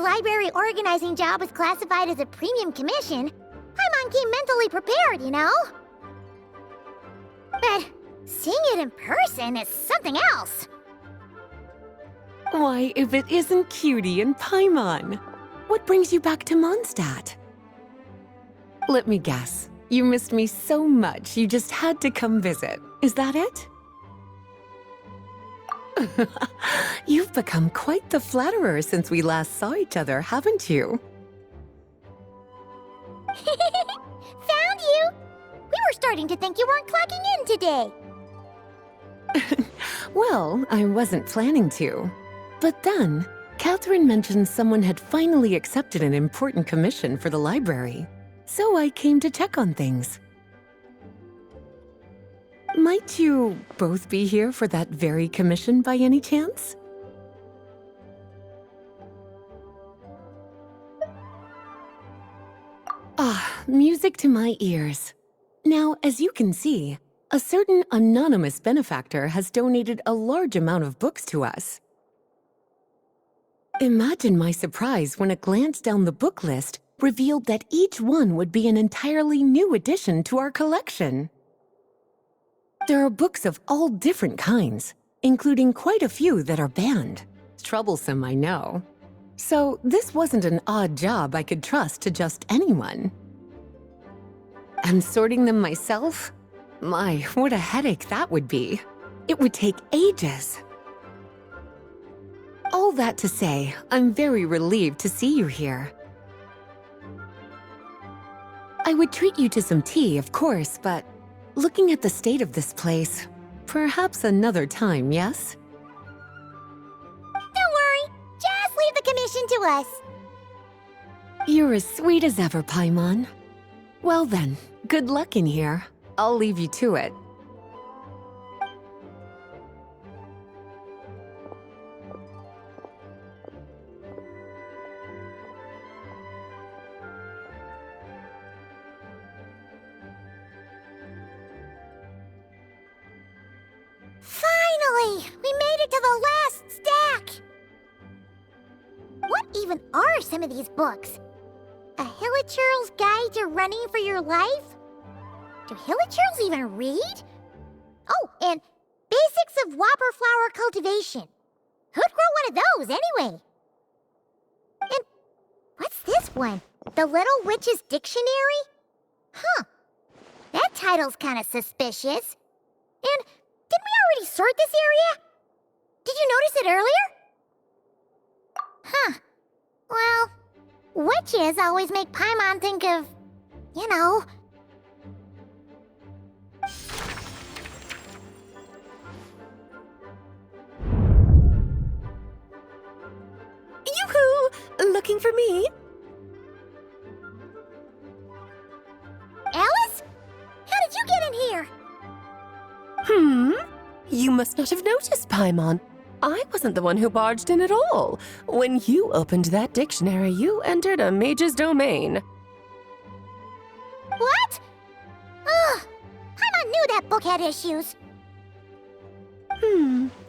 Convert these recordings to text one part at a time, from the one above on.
library organizing job was classified as a premium commission, Paimon came mentally prepared, you know? But seeing it in person is something else. Why, if it isn't Cutie and Paimon? What brings you back to Mondstadt? Let me guess. You missed me so much you just had to come visit. Is that it? You've become quite the flatterer since we last saw each other, haven't you? Found you! We were starting to think you weren't clocking in today. Well, I wasn't planning to. But then, Catherine mentioned someone had finally accepted an important commission for the library. So I came to check on things. Might you both be here for that very commission by any chance? Ah, music to my ears. Now, as you can see, a certain anonymous benefactor has donated a large amount of books to us. Imagine my surprise when a glance down the book list revealed that each one would be an entirely new addition to our collection. There are books of all different kinds, including quite a few that are banned. Troublesome, I know. So this wasn't an odd job I could trust to just anyone. And sorting them myself? My, what a headache that would be. It would take ages. All that to say, I'm very relieved to see you here. I would treat you to some tea, of course, but looking at the state of this place, perhaps another time, yes? Don't worry, just leave the commission to us. You're as sweet as ever, Paimon. Well then, good luck in here. I'll leave you to it. Finally! We made it to the last stack! What even are some of these books? A Hilichurl's Guide to Running for Your Life? Do Hilichurls even read? Oh, and Basics of Whopper Flower Cultivation. Who'd grow one of those, anyway? And what's this one? The Little Witch's Dictionary? Huh. That title's kind of suspicious. And didn't we already sort this area? Did you notice it earlier? Huh. Well, witches always make Paimon think of, you know. Yoo-hoo! Looking for me? Alice? How did you get in here? You must not have noticed, Paimon. I wasn't the one who barged in at all. When you opened that dictionary, you entered a mage's domain. What? Ugh. Paimon knew that book had issues.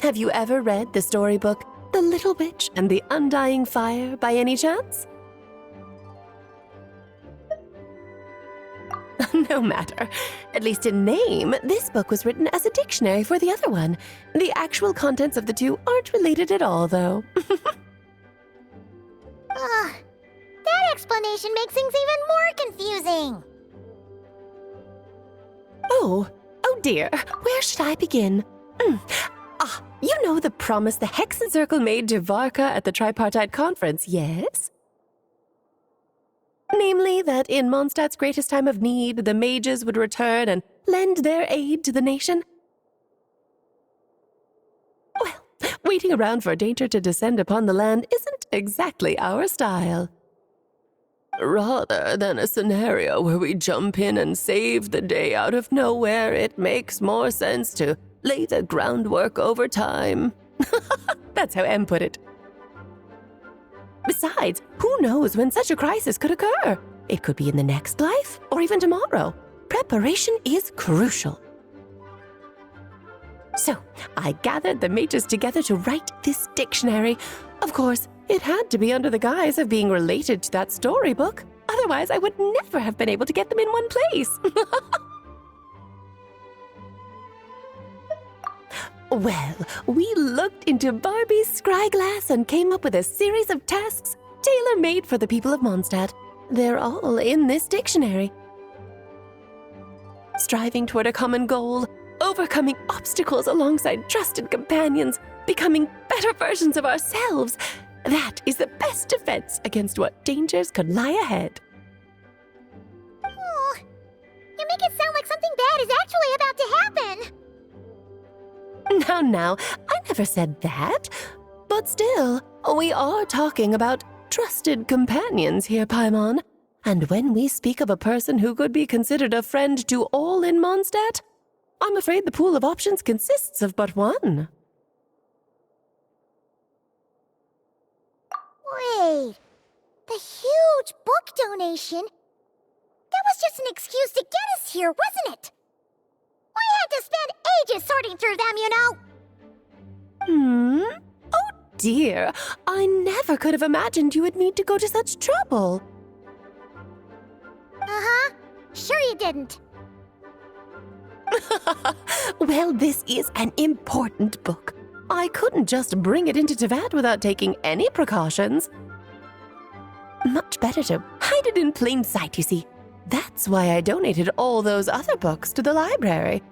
Have you ever read the storybook, The Little Witch and the Undying Fire, by any chance? No matter. At least in name, this book was written as a dictionary for the other one. The actual contents of the two aren't related at all, though. Ugh. That explanation makes things even more confusing. Oh dear. Where should I begin? You know the promise the Hexen Circle made to Varka at the Tripartite Conference, yes? Namely, that in Mondstadt's greatest time of need, the mages would return and lend their aid to the nation. Well, waiting around for danger to descend upon the land isn't exactly our style. Rather than a scenario where we jump in and save the day out of nowhere, it makes more sense to lay the groundwork over time. That's how Em put it. Besides, who knows when such a crisis could occur? It could be in the next life, or even tomorrow. Preparation is crucial. So, I gathered the mages together to write this dictionary. Of course, It had to be under the guise of being related to that storybook. Otherwise, I would never have been able to get them in one place. Well, we looked into Barbie's scryglass and came up with a series of tasks tailor-made for the people of Mondstadt. They're all in this dictionary. Striving toward a common goal, overcoming obstacles alongside trusted companions, becoming better versions of ourselves. That is the best defense against what dangers could lie ahead. Oh, you make it sound like something bad is actually about to happen. Now, I never said that. But still, we are talking about trusted companions here, Paimon. And when we speak of a person who could be considered a friend to all in Mondstadt, I'm afraid the pool of options consists of but one. Wait, the huge book donation? That was just an excuse to get us here, wasn't it? We had to spend ages sorting through them, you know. Oh dear, I never could have imagined you would need to go to such trouble. Uh-huh. Sure you didn't. Well, this is an important book. I couldn't just bring it into Teyvat without taking any precautions. Much better to hide it in plain sight, you see. That's why I donated all those other books to the library.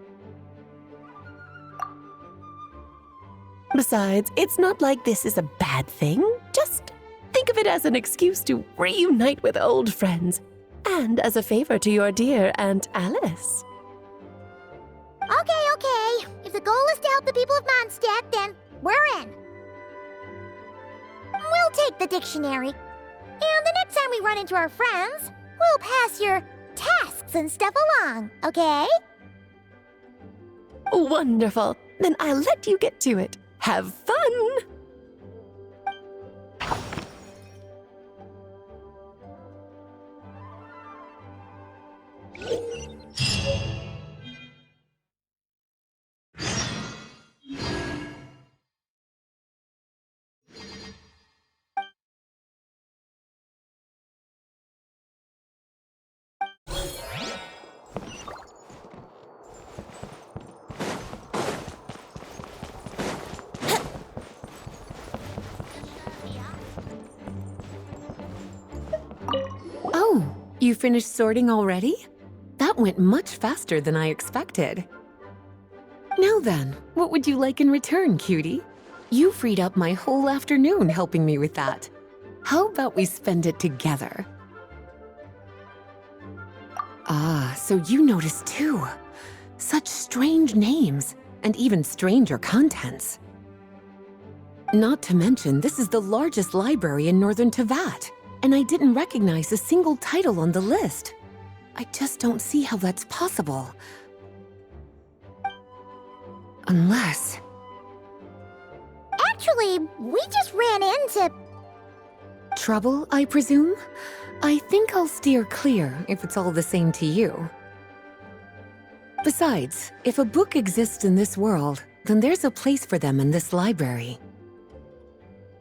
Besides, it's not like this is a bad thing. Just think of it as an excuse to reunite with old friends, and as a favor to your dear Aunt Alice. Okay. If the goal is to help the people of Mondstadt, then we're in. We'll take the dictionary. And the next time we run into our friends, we'll pass your tasks and stuff along, okay? Wonderful. Then I'll let you get to it. Have fun! Oh, you finished sorting already? That went much faster than I expected. Now then, what would you like in return, cutie? You freed up my whole afternoon helping me with that. How about we spend it together? Ah, so you noticed too. Such strange names, and even stranger contents. Not to mention, this is the largest library in Northern Teyvat, and I didn't recognize a single title on the list. I just don't see how that's possible. Unless... Actually, we just ran into... Trouble, I presume? I think I'll steer clear if it's all the same to you. Besides, if a book exists in this world, then there's a place for them in this library.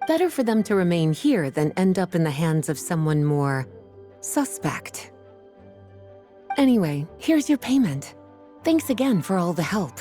Better for them to remain here than end up in the hands of someone more suspect. Anyway, here's your payment. Thanks again for all the help.